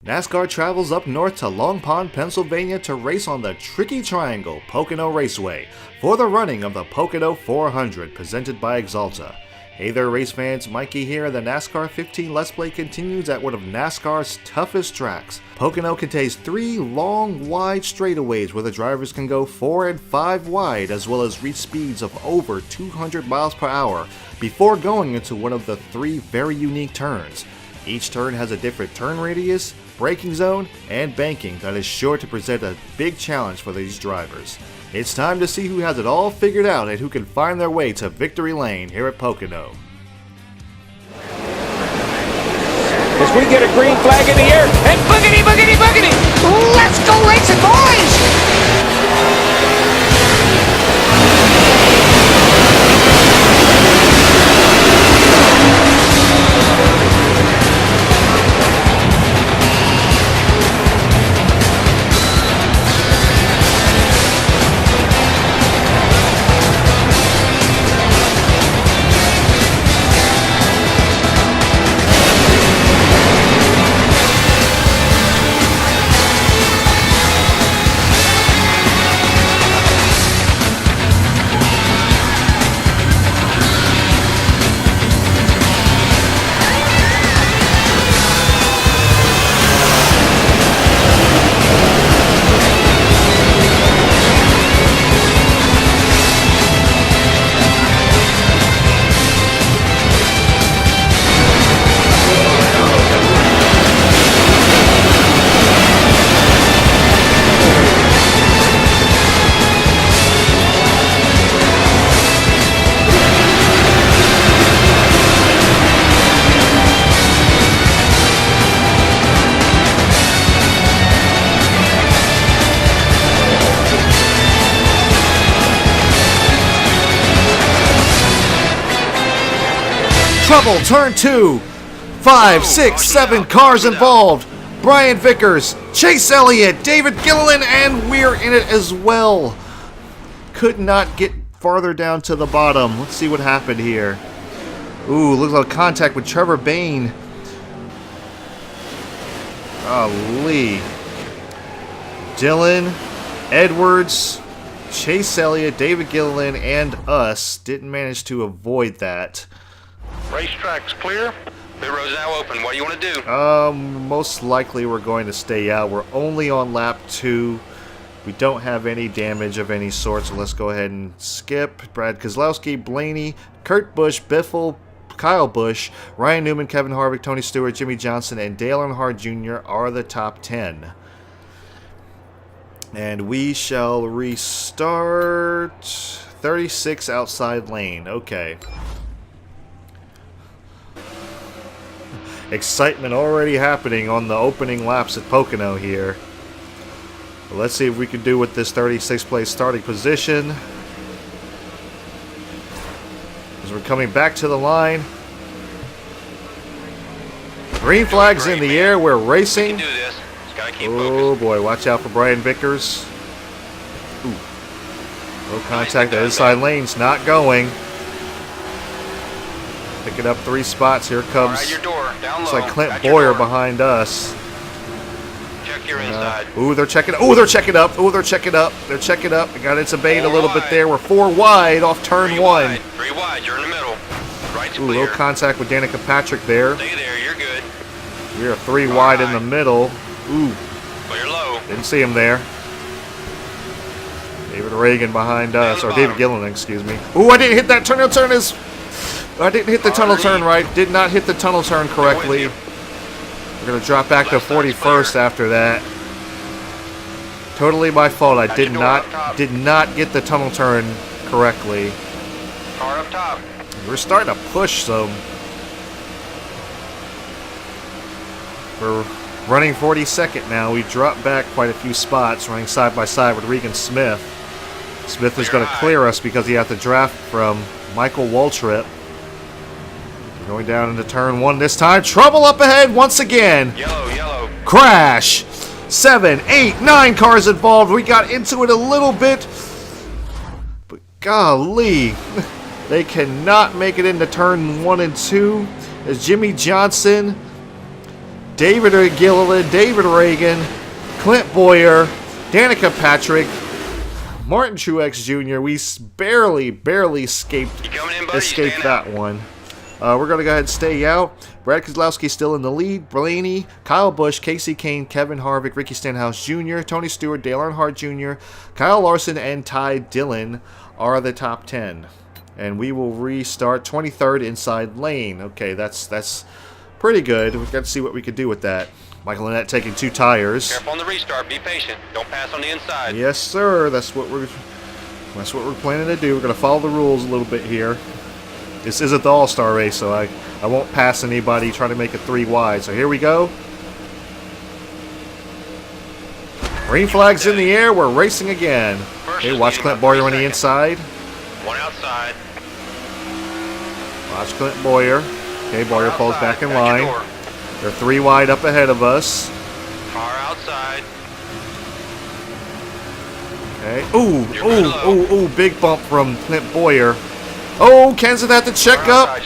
NASCAR travels up north to Long Pond, Pennsylvania to race on the Tricky Triangle Pocono Raceway for the running of the Pocono 400 presented by Axalta. Hey there race fans, Mikey here, and the NASCAR 15 Let's Play continues at one of NASCAR's toughest tracks. Pocono contains 3 long, wide straightaways where the drivers can go 4 and 5 wide as well as reach speeds of over 200 miles per hour before going into one of the 3 very unique turns. Each turn has a different turn radius, braking zone, and banking that is sure to present a big challenge for these drivers. It's time to see who has it all figured out and who can find their way to victory lane here at Pocono. As we get a green flag in the air, and boogity, boogity, boogity! Let's go racing, boys! Trouble, turn 2. 5, 6, 7 cars involved. Brian Vickers, Chase Elliott, David Gilliland, and we're in it as well. Could not get farther down to the bottom. Let's see what happened here. Ooh, looks like contact with Trevor Bayne. Golly. Dylan, Edwards, Chase Elliott, David Gilliland, and us didn't manage to avoid that. Racetrack's clear. Pit road's now open. What do you want to do? Most likely we're going to stay out. We're only on lap 2. We don't have any damage of any sort, so let's go ahead and skip. Brad Keselowski, Blaney, Kurt Busch, Biffle, Kyle Busch, Ryan Newman, Kevin Harvick, Tony Stewart, Jimmy Johnson, and Dale Earnhardt Jr. are the top 10. And we shall restart 36 outside lane. Okay. Excitement already happening on the opening laps at Pocono here. Let's see if we can do with this 36th place starting position. As we're coming back to the line. Green flags in the air, we're racing. Oh boy, watch out for Brian Vickers. Ooh. No contact, the inside lane's not going. Picking up 3 spots, here comes, looks like Clint Boyer behind us. Check your inside. Ooh, they're checking up. They're checking up. They got into Bane a little bit there. We're 4 wide off turn 1. 3 wide, you're in the middle. Right's Ooh, clear. little contact with Danica Patrick there. Stay there, you're good. We are 3 wide in the middle. Ooh, Clear low. didn't see him there. David Reagan behind us, or David Gilliland, excuse me. Ooh, I didn't hit that tunnel turn. I didn't hit the tunnel turn right. Did not hit the tunnel turn correctly. We're going to drop back to 41st after that. Totally my fault. I did not get the tunnel turn correctly. Car up top. We're starting to push some. We're running 42nd now. We dropped back quite a few spots, running side by side with Regan Smith. Smith is going to clear us because he had the draft from Michael Waltrip. Going down into turn 1 this time. Trouble up ahead once again. Yellow. Crash. 7, 8, 9 cars involved. We got into it a little bit. But golly. They cannot make it into turn 1 and 2. As Jimmy Johnson David Gilliland, David Reagan, Clint Boyer, Danica Patrick, Martin Truex Jr. We barely escaped that one. We're going to go ahead and stay out. Brad Keselowski still in the lead. Blaney, Kyle Busch, Casey Kane, Kevin Harvick, Ricky Stenhouse Jr., Tony Stewart, Dale Earnhardt Jr., Kyle Larson, and Ty Dillon are the top 10. And we will restart 23rd inside lane. Okay, that's pretty good. We've got to see what we could do with that. Michael Annett taking 2 tires. Careful on the restart. Be patient. Don't pass on the inside. Yes, sir. That's what we're planning to do. We're going to follow the rules a little bit here. This isn't the All-Star race, so I won't pass anybody trying to make it 3 wide. So here we go. Green flag's in the air. We're racing again. Okay, watch Clint Boyer on the inside. 1 outside. Watch Clint Boyer. Okay, Boyer falls back in line. They're 3 wide up ahead of us. Car outside. Okay. Ooh, big bump from Clint Boyer. Oh, Kenseth had to check up.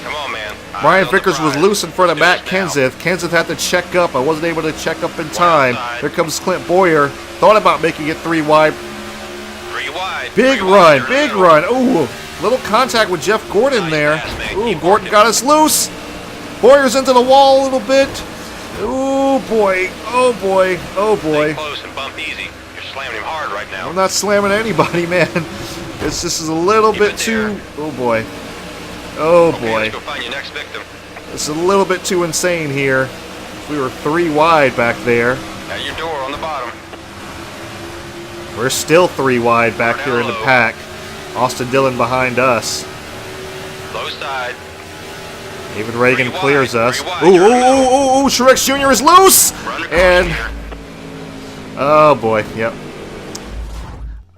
Come on, man. Brian Vickers was loose in front of Matt Kenseth. Kenseth had to check up. I wasn't able to check up in time. Here comes Clint Boyer. Thought about making it 3 wide. 3 wide. Big run. Ooh, little contact with Jeff Gordon there. Ooh, Gordon got us loose. Boyer's into the wall a little bit. Ooh, boy. Stay close and bump easy. You're slamming him hard right now. I'm not slamming anybody, man. This is a little bit too... Oh, boy. Let's go find your next victim. It's a little bit too insane here. We were 3 wide back there. Got your door on the bottom. We're still 3 wide back here in the pack. Austin Dillon behind us. Low side. David Reagan clears us. Ooh, Truex Jr. is loose! And... Oh, boy, yep.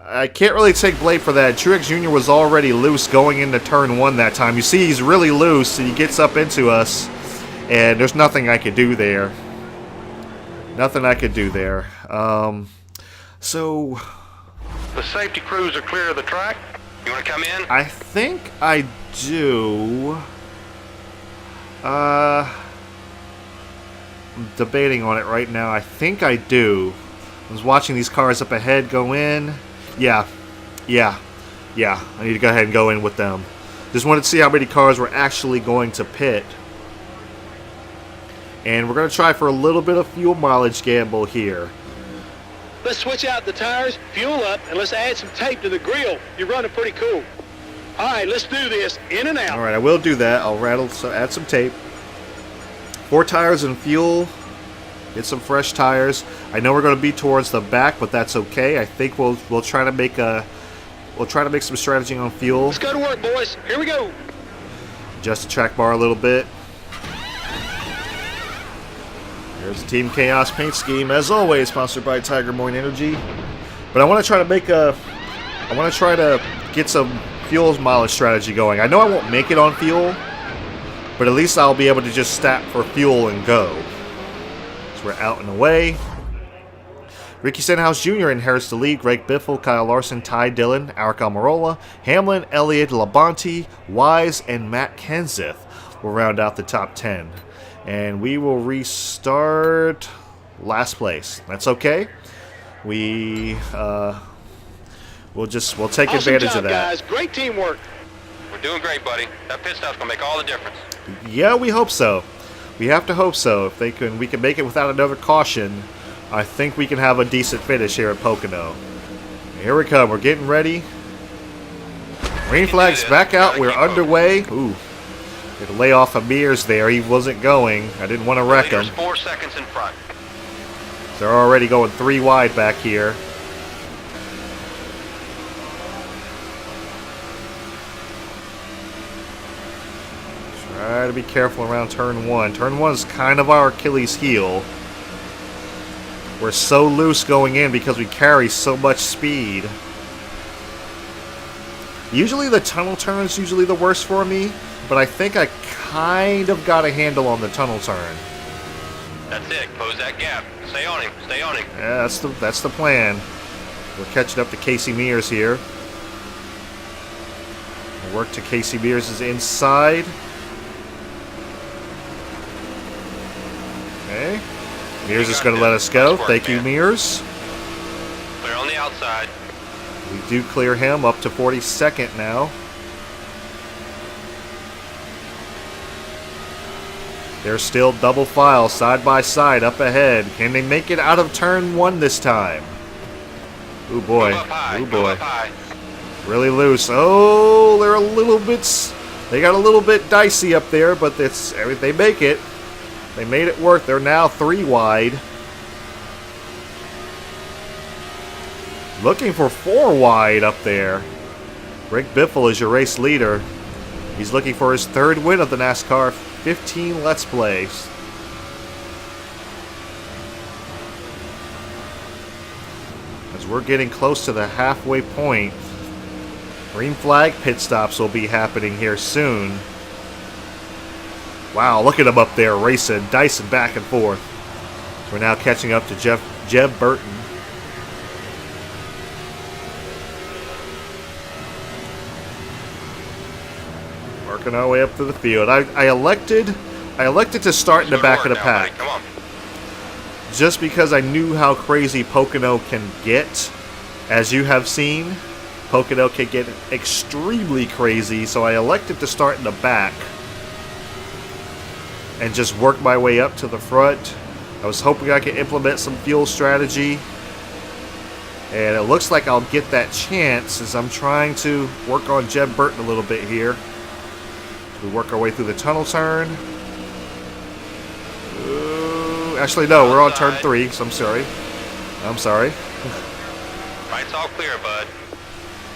I can't really take blame for that. Truex Jr. was already loose going into turn 1 that time. You see he's really loose, and he gets up into us, and there's nothing I could do there. So... The safety crews are clear of the track. You want to come in? I think I do. I'm debating on it right now. I think I do. I was watching these cars up ahead go in. Yeah. I need to go ahead and go in with them. Just wanted to see how many cars were actually going to pit. And we're going to try for a little bit of fuel mileage gamble here. Let's switch out the tires, fuel up, and let's add some tape to the grill. You're running pretty cool. All right, let's do this. In and out. All right, I will do that. I'll add some tape. 4 tires and fuel. Get some fresh tires. I know we're going to be towards the back, but that's okay. I think we'll try to make some strategy on fuel. Let's go to work, boys. Here we go. Adjust the track bar a little bit. Here's the Team KAOS paint scheme, as always, sponsored by Tiger Moine Energy. But I want to try to get some fuel mileage strategy going. I know I won't make it on fuel, but at least I'll be able to just stat for fuel and go. So we're out and away. Ricky Stenhouse Jr. inherits the lead. Greg Biffle, Kyle Larson, Ty Dillon, Eric Almirola, Hamlin, Elliott, Labonte, Wise, and Matt Kenseth will round out the top 10. And we will restart last place. That's okay. We'll take advantage of that. Guys. Great teamwork. We're doing great, buddy. That pit stop's gonna make all the difference. Yeah, we hope so. We have to hope so. If we can make it without another caution, I think we can have a decent finish here at Pocono. Here we come. We're getting ready. Green flag's back out. We're underway. Ooh. Had to lay off Amir's there. He wasn't going. I didn't want to wreck him. 4 seconds in front. They're already going 3 wide back here. Try to be careful around turn 1. Turn 1 is kind of our Achilles heel. We're so loose going in because we carry so much speed. Usually the tunnel turn is usually the worst for me, but I think I kind of got a handle on the tunnel turn. That's it. Close that gap. Stay on him. Stay on him. Yeah, that's the plan. We're catching up to Casey Mears here. We'll work to Casey Mears' inside. Okay. Mears is going to let us go. Thank you, Mears. Clear on the outside. We do clear him up to 42nd now. They're still double file, side by side, up ahead. Can they make it out of turn 1 this time? Ooh boy. Ooh boy. Really loose. Oh, they're a little bit... They got a little bit dicey up there, but they make it. They made it work. They're now 3 wide. Looking for 4 wide up there. Rick Biffle is your race leader. He's looking for his 3rd win of the NASCAR 15 Let's Plays. As we're getting close to the halfway point, green flag pit stops will be happening here soon. Wow, look at him up there racing, dicing back and forth. So we're now catching up to Jeb Burton. Working our way up to the field. I elected to start in the back of the pack. Come on. Just because I knew how crazy Pocono can get. As you have seen, Pocono can get extremely crazy, so I elected to start in the back and just work my way up to the front. I was hoping I could implement some fuel strategy, and it looks like I'll get that chance as I'm trying to work on Jeb Burton a little bit here. We work our way through the tunnel turn. Actually, no, we're on turn 3, so I'm sorry. Right's all clear, bud.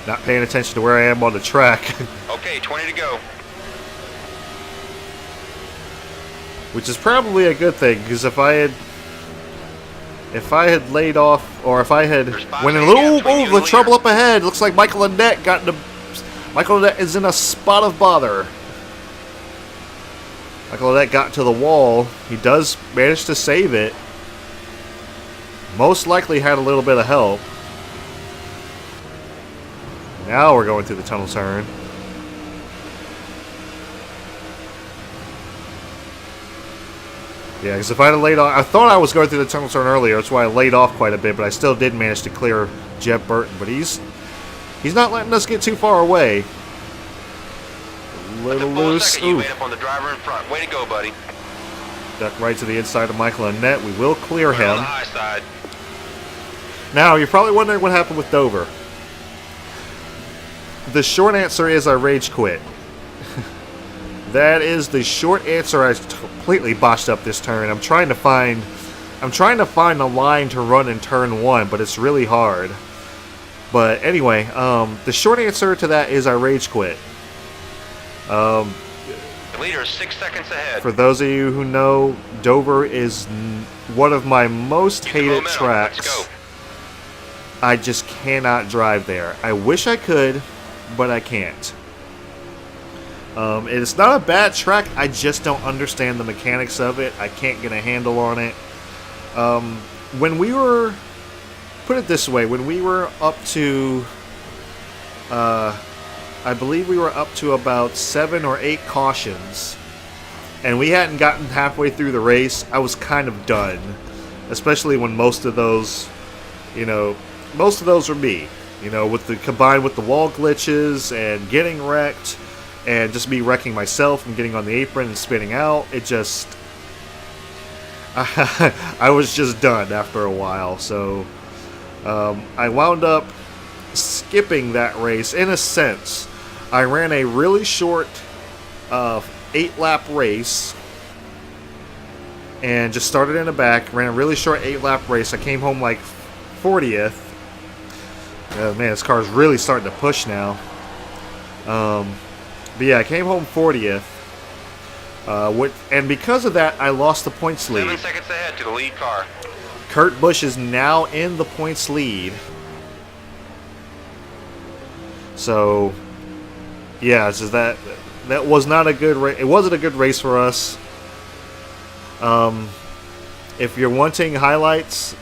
Not paying attention to where I am on the track. Okay, 20 to go. Which is probably a good thing, because if I had laid off, or if I had went in a little, the trouble up ahead. Looks like Michael Annette Michael Annette is in a spot of bother. Michael Annette got to the wall. He does manage to save it. Most likely had a little bit of help. Now we're going through the tunnel turn. Yeah, because if I had laid off... I thought I was going through the tunnel turn earlier. That's why I laid off quite a bit, but I still did manage to clear Jeb Burton. But he's not letting us get too far away. A little loose. You made up on the driver in front. Way to go, buddy. Duck right to the inside of Michael Annette. We will clear him. On the high side. Now, you're probably wondering what happened with Dover. The short answer is I rage quit. That is the short answer. I completely botched up this turn. I'm trying to find a line to run in turn 1, but it's really hard. But anyway, the short answer to that is I rage quit. The leader is 6 seconds ahead. For those of you who know, Dover is one of my most hated tracks. Let's go. I just cannot drive there. I wish I could, but I can't. It's not a bad track. I just don't understand the mechanics of it. I can't get a handle on it. When we were... Put it this way. When we were up to... I believe we were up to about 7 or 8 cautions. And we hadn't gotten halfway through the race. I was kind of done. Especially when most of those... most of those were me. Combined with the wall glitches and getting wrecked... And just me wrecking myself and getting on the apron and spinning out, it just... I was just done after a while, so... I wound up skipping that race, in a sense. I ran a really short 8-lap race, and just started in the back, ran a really short 8-lap race. I came home like 40th. Man, this car's really starting to push now. But yeah, I came home 40th. And because of that, I lost the points lead. 7 seconds ahead to the lead car. Kurt Busch is now in the points lead. So, yeah, so that was not a good race. It wasn't a good race for us. If you're wanting highlights,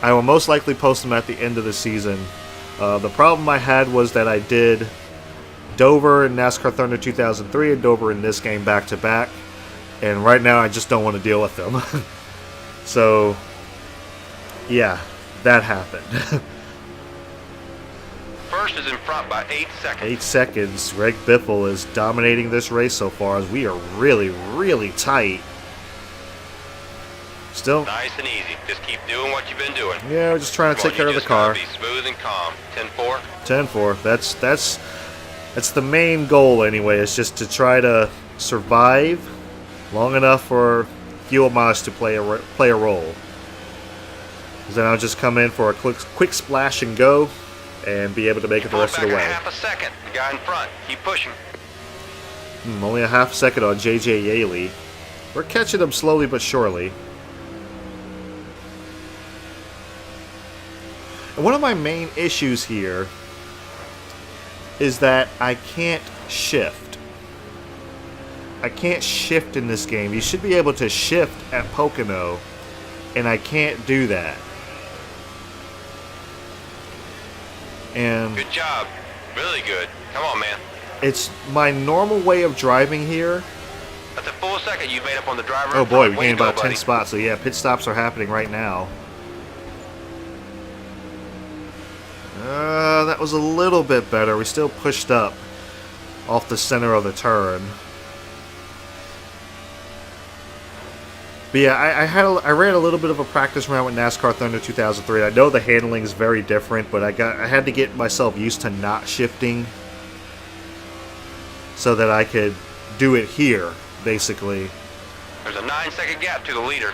I will most likely post them at the end of the season. The problem I had was that I did Dover and NASCAR Thunder 2003 and Dover in this game back-to-back. And right now, I just don't want to deal with them. So, yeah, that happened. First is in front by 8 seconds. 8 seconds. Greg Biffle is dominating this race so far as we are really, really tight. Still. Nice and easy. Just keep doing what you've been doing. Yeah, we're just trying to take care of the car. Be smooth and calm. 10-4. 10-4. That's the main goal anyway. Is just to try to survive long enough for fuel mileage to play a role. Then I'll just come in for a quick splash and go, and be able to make it the rest of the way. Half a second. The guy in front. Keep pushing. Only a half second on JJ Yaley. We're catching him slowly but surely. And one of my main issues here is that I can't shift. I can't shift in this game. You should be able to shift at Pocono, and I can't do that. And good job. Really good. Come on, man. It's my normal way of driving here. That's a full second you made up on the driver. Oh boy, we gained about 10 spots. So yeah, pit stops are happening right now. That was a little bit better. We still pushed up off the center of the turn. But yeah, I ran a little bit of a practice round with NASCAR Thunder 2003. I know the handling is very different, but I had to get myself used to not shifting so that I could do it here, basically. There's a 9-second gap to the leader.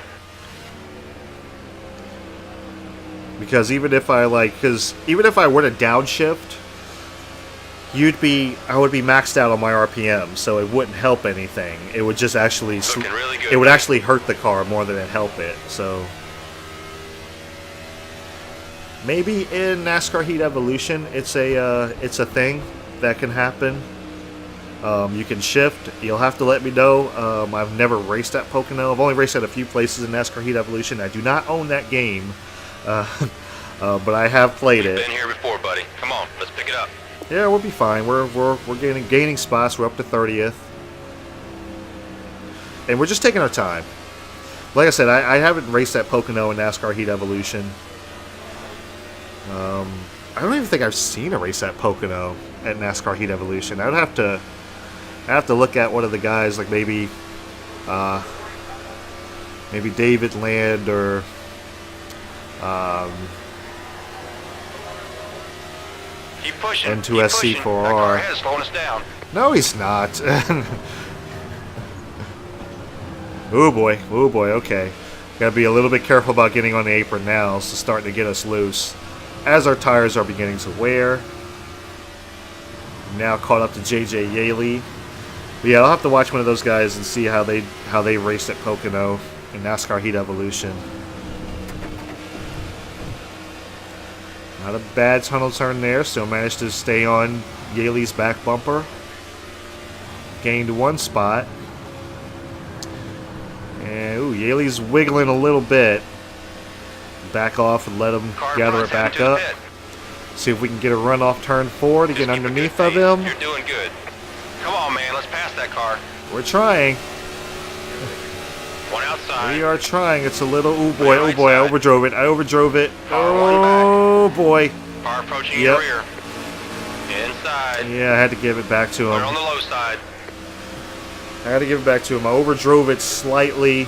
Because even if I were to downshift, I would be maxed out on my RPM, so it wouldn't help anything. It would just actually really good, it would actually hurt the car more than it help it. So maybe in NASCAR Heat Evolution, it's a thing that can happen. You can shift. You'll have to let me know. I've never raced at Pocono. I've only raced at a few places in NASCAR Heat Evolution. I do not own that game, but I have played it. You've been here before, buddy. Come on, let's pick it up. Yeah, we'll be fine. We're gaining spots. We're up to 30th, and we're just taking our time. Like I said, I haven't raced at Pocono in NASCAR Heat Evolution. I don't even think I've seen a race at Pocono at NASCAR Heat Evolution. I'd have to look at one of the guys, like maybe David Land or keep pushing. N2SC4R. That car is slowing us down. No, he's not. Oh boy, okay. Gotta be a little bit careful about getting on the apron now. It's starting to get us loose as our tires are beginning to wear. Now caught up to JJ Yaley. But yeah, I'll have to watch one of those guys and see how they raced at Pocono in NASCAR Heat Evolution. Not a bad tunnel turn there. Still managed to stay on Yaley's back bumper. Gained one spot. And Yaley's wiggling a little bit. Back off and let him gather it back up. See if we can get a run off turn 4 to get underneath of him. You're doing good. Come on, man. Let's pass that car. We're trying. One outside. We are trying. It's a little... Oh boy, I overdrove it. Oh boy. Car approaching your rear. Inside. Yeah, I had to give it back to him. We're on the low side. I had to give it back to him. I overdrove it slightly.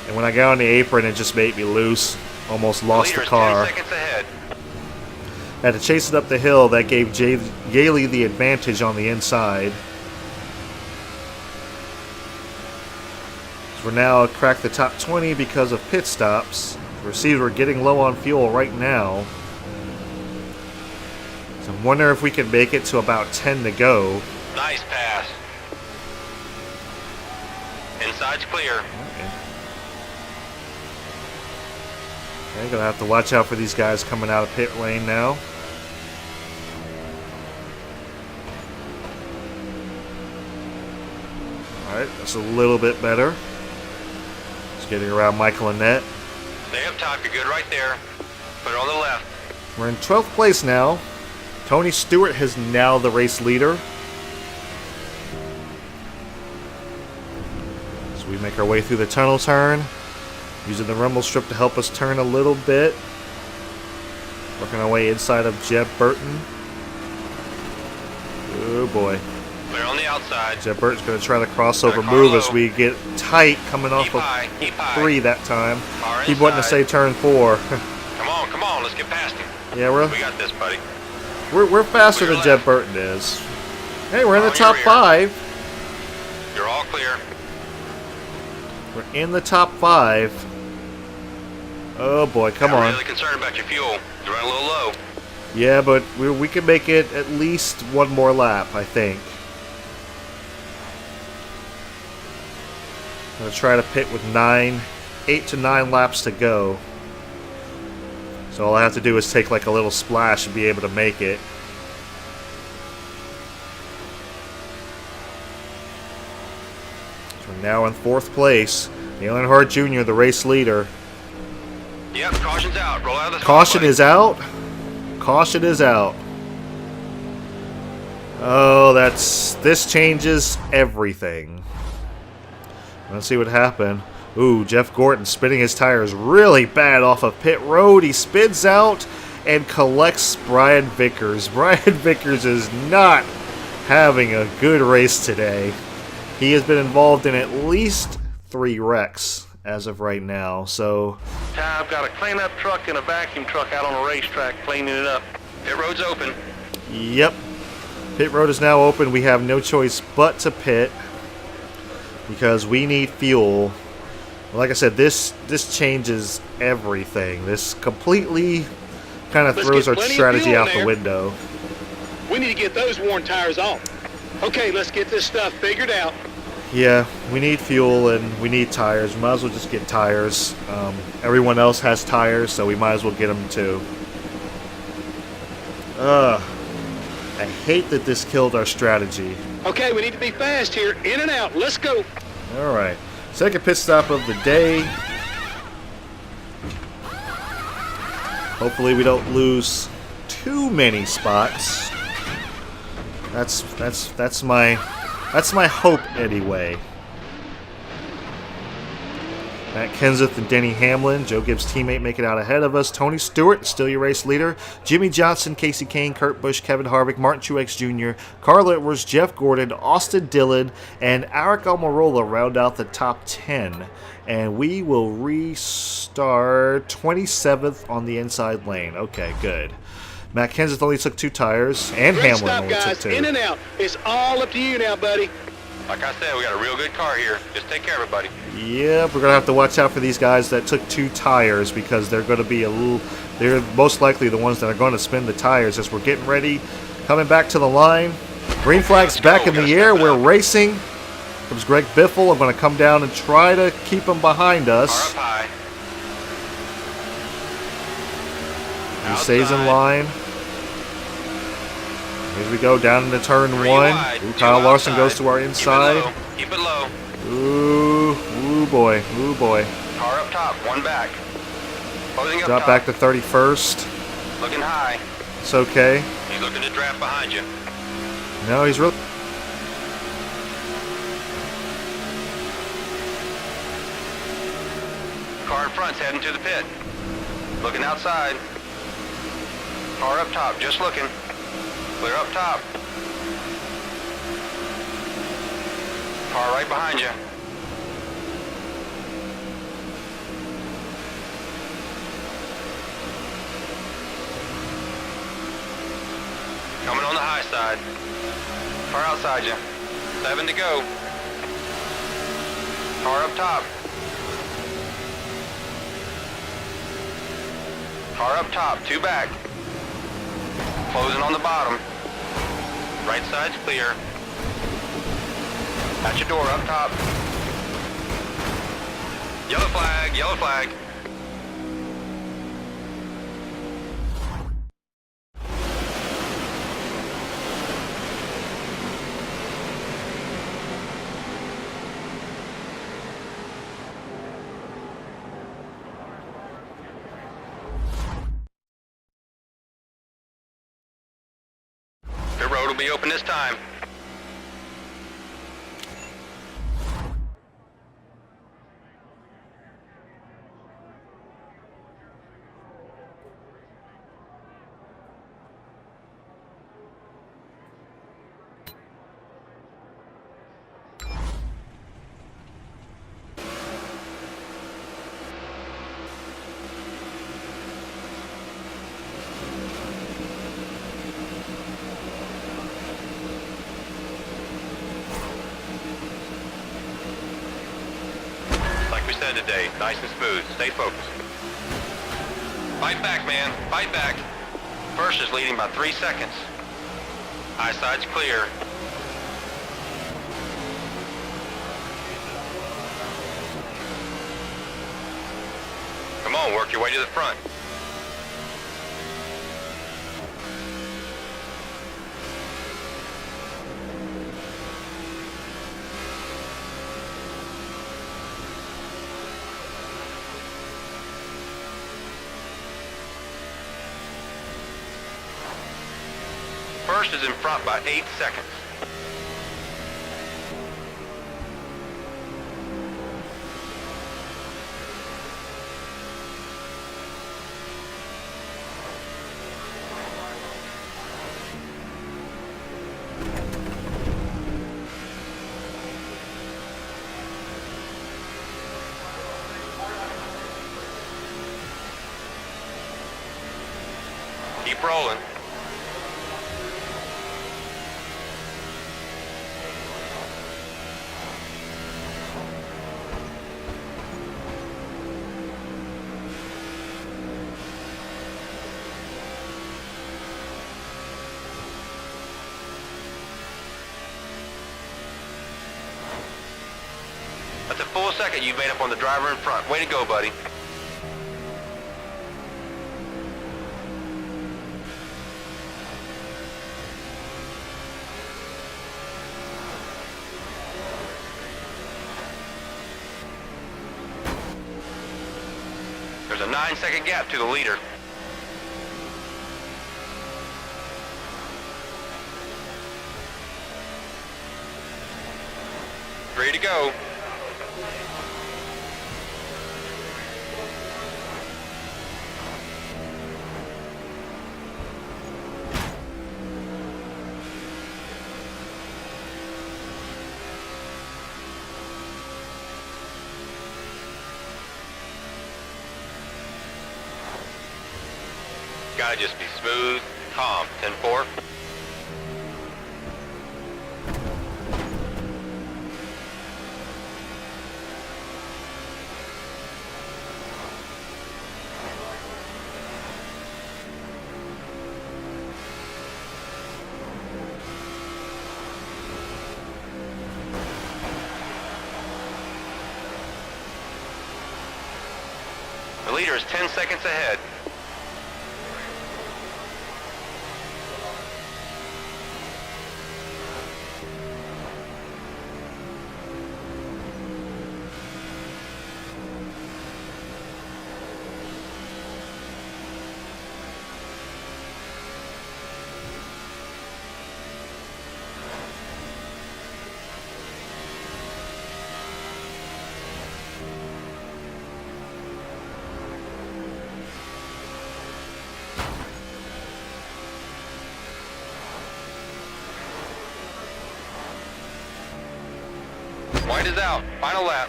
And when I got on the apron, it just made me loose. Almost lost the car. 10 seconds ahead. Had to chase it up the hill. That gave Yaley the advantage on the inside. So we're now cracked the top 20 because of pit stops. We're getting low on fuel right now. So I wonder if we can make it to about 10 to go. Nice pass. Inside's clear. Okay, gonna have to watch out for these guys coming out of pit lane now. Alright, that's a little bit better. Just getting around Michael Annette. Stay up top, you're good right there. Put it on the left. We're in 12th place now. Tony Stewart is now the race leader. So we make our way through the tunnel turn, using the rumble strip to help us turn a little bit. Working our way inside of Jeb Burton. Oh boy. Clear on the outside. Jeb Burton's going to try the crossover move as we get tight coming off of Keep high. 3 that time. Car Keep wanting to say inside. turn 4. Come on, let's get past him. Yeah, We got this, buddy. we're faster Clear than Jeb left. Burton is. Hey, we're in the Follow top your rear. 5. You're all clear. We're in the top 5. Oh boy, come I'm on. really concerned about your fuel. You're running a little low. Yeah, but we can make it at least one more lap, I think. I'm going to try to pit with 8 to 9 laps to go. So all I have to do is take like a little splash and be able to make it. So we're now in 4th place. Dale Earnhardt Jr., the race leader. Yep, caution's out. Roll out of the spot, Caution buddy. is out. Caution is out. Oh, this changes everything. Let's see what happened. Ooh, Jeff Gordon spinning his tires really bad off of pit road. He spins out and collects Brian Vickers. Brian Vickers is not having a good race today. He has been involved in at least 3 wrecks as of right now, so... I've got a cleanup truck and a vacuum truck out on a racetrack cleaning it up. Pit road's open. Yep. Pit road is now open. We have no choice but to pit because we need fuel. Like I said, this changes everything. This completely kind of Let's throws get our plenty of strategy fuel in out the there. window. We need to get those worn tires off. Okay, let's get this stuff figured out. Yeah, we need fuel and we need tires. We might as well just get tires. Everyone else has tires, so we might as well get them too. I hate that this killed our strategy. Okay, we need to be fast here. In and out. Let's go. Alright, second pit stop of the day. Hopefully we don't lose too many spots. That's my hope anyway. Matt Kenseth and Denny Hamlin, Joe Gibbs' teammate, make it out ahead of us. Tony Stewart, still your race leader. Jimmy Johnson, Casey Kane, Kurt Busch, Kevin Harvick, Martin Truex Jr., Carl Edwards, Jeff Gordon, Austin Dillon, and Eric Almirola round out the top 10. And we will restart 27th on the inside lane. Okay, good. Matt Kenseth only took 2 tires, and Great Hamlin stop, only guys. took 2. In and out. It's all up to you now, buddy. Like I said, we got a real good car here. Just take care of it, buddy. Yeah, we're going to have to watch out for these guys that took 2 tires because they're going to be they're most likely the ones that are going to spin the tires as we're getting ready. Coming back to the line. Green flag's back in the air. We're racing. Comes Greg Biffle. I'm going to come down and try to keep him behind Car us. up high. He stays in Outside. line. Here we go down into turn 1. 3 wide, Ooh, 2 Kyle Larson outside. goes to our inside. Keep it low. Ooh boy. Ooh boy. Car up top, 1 back. Closing up Drop top. back to 31st. Looking high. It's okay. He's looking to draft behind you. No, he's really... Car in front's heading to the pit. Looking outside. Car up top, just looking. Clear up top. Car right behind you. Coming on the high side. Car outside you. 7 to go. Car up top. Car up top, 2 back. Closing on the bottom. Right side's clear. At your door, up top. Yellow flag, yellow flag. The road will be open this time. said today. Nice and smooth. Stay focused. Fight back, man. Fight back. First is leading by 3 seconds. Eyesight's clear. Come on, work your way to the front. First is in front by 8 seconds. Keep rolling. That's a full second you've made up on the driver in front. Way to go, buddy. There's a 9-second gap to the leader. Ready to go. Gotta just be smooth, calm. 10-4. The leader is 10 seconds ahead. White is out. Final lap.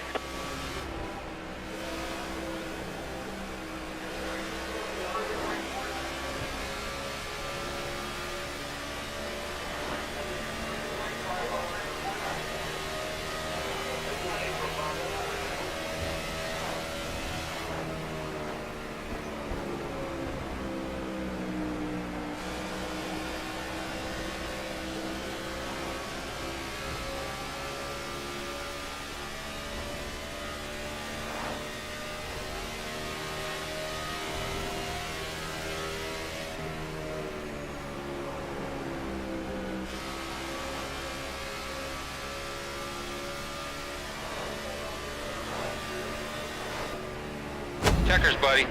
Checkers, buddy.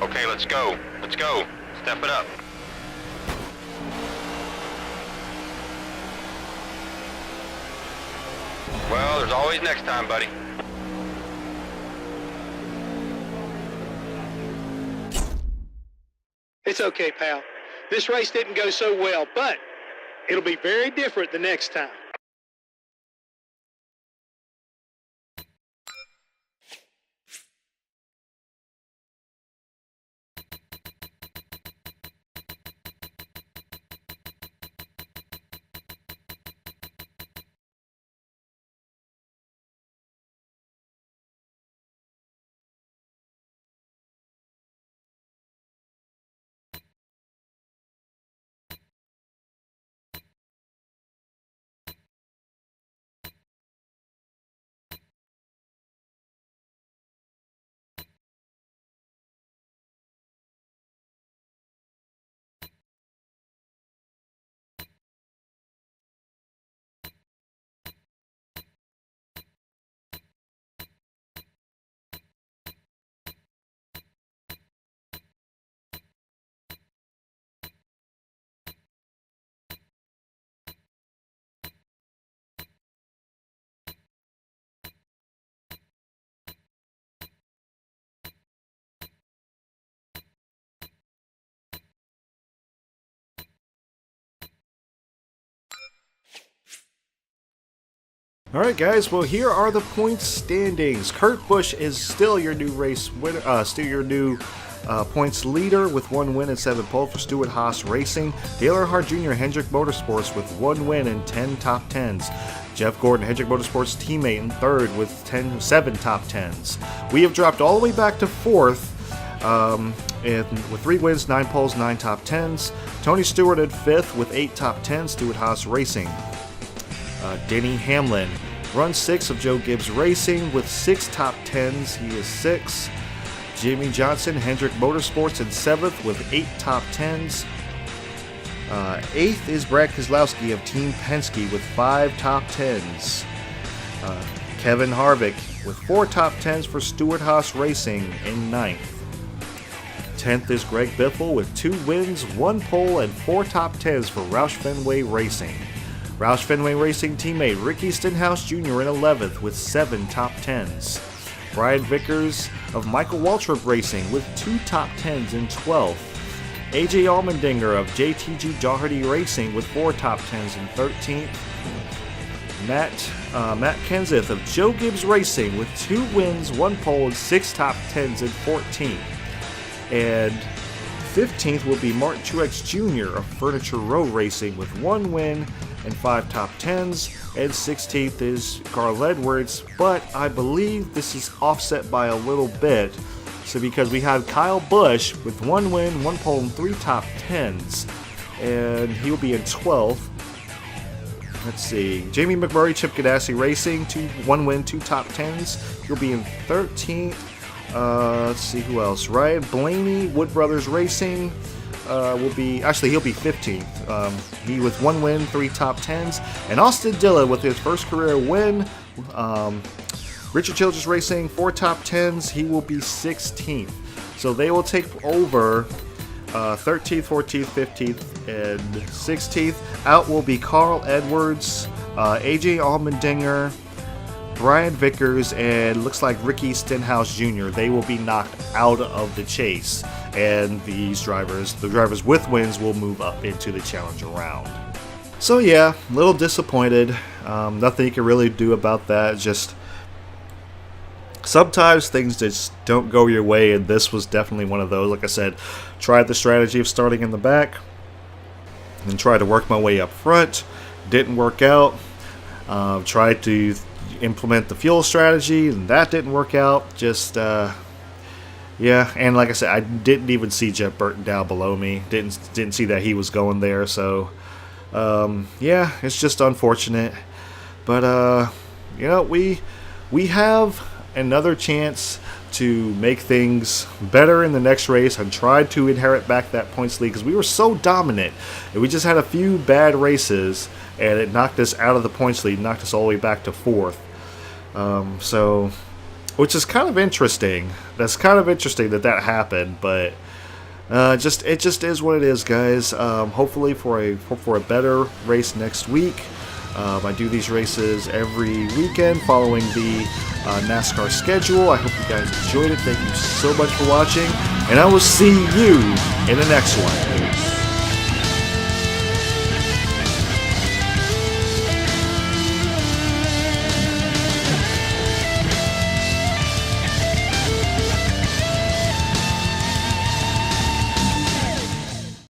Okay, let's go. Let's go. Step it up. Well, there's always next time, buddy. It's okay, pal. This race didn't go so well, but it'll be very different the next time. Alright guys, well here are the points standings. Kurt Busch is still your new race winner, still your new points leader with 1 win and 7 pole for Stewart-Haas Racing. Dale Earnhardt Jr. Hendrick Motorsports with 1 win and 10 top 10s. Jeff Gordon, Hendrick Motorsports teammate, in 3rd with 7 top 10s. We have dropped all the way back to 4th with 3 wins, 9 poles, 9 top 10s. Tony Stewart at 5th with 8 top 10s, Stewart-Haas Racing. Denny Hamlin, run 6 of Joe Gibbs Racing with 6 top 10s. He is 6th. Jimmy Johnson, Hendrick Motorsports in 7th with 8 top 10s. 8th is Brad Keselowski of Team Penske with 5 top 10s. Kevin Harvick with 4 top 10s for Stewart-Haas Racing in 9th. 10th is Greg Biffle with 2 wins, 1 pole, and 4 top 10s for Roush Fenway Racing. Roush Fenway Racing teammate Ricky Stenhouse Jr. in 11th with 7 top 10s. Brian Vickers of Michael Waltrip Racing with 2 top 10s in 12th. AJ Allmendinger of JTG Doherty Racing with 4 top 10s in 13th. Matt Kenseth of Joe Gibbs Racing with 2 wins, 1 pole, and 6 top 10s in 14th. And 15th will be Martin Truex Jr. of Furniture Row Racing with 1 win and 5 top 10s. And 16th is Carl Edwards, but I believe this is offset by a little bit. So because we have Kyle Busch with 1 win, 1 pole, and 3 top 10s, and he'll be in 12th. Let's see, Jamie McMurray, Chip Ganassi Racing, 1 win, 2 top 10s. He'll be in 13th. Let's see who else. Ryan Blaney, Wood Brothers Racing. He'll be 15th. He with 1 win, 3 top 10s. And Austin Dillon with his first career win. Richard Childress Racing, 4 top 10s. He will be 16th. So they will take over 13th, 14th, 15th, and 16th. Out will be Carl Edwards, AJ Allmendinger, Brian Vickers, and looks like Ricky Stenhouse Jr. They will be knocked out of the chase. And the drivers with wins will move up into the Challenger round. So yeah, a little disappointed. Nothing you can really do about that. Just sometimes things just don't go your way, and this was definitely one of those. Like I said, tried the strategy of starting in the back and tried to work my way up front. Didn't work out. Tried to implement the fuel strategy, and that didn't work out. Just yeah, and like I said, I didn't even see Jeff Burton down below me. Didn't see that he was going there. So yeah, it's just unfortunate. But you know, we have another chance to make things better in the next race and try to inherit back that points lead, because we were so dominant and we just had a few bad races and it knocked us out of the points lead, knocked us all the way back to 4th. So, which is kind of interesting. That's kind of interesting that happened, but it just is what it is, guys. Hopefully for a better race next week. I do these races every weekend following the NASCAR schedule. I hope you guys enjoyed it. Thank you so much for watching, and I will see you in the next one.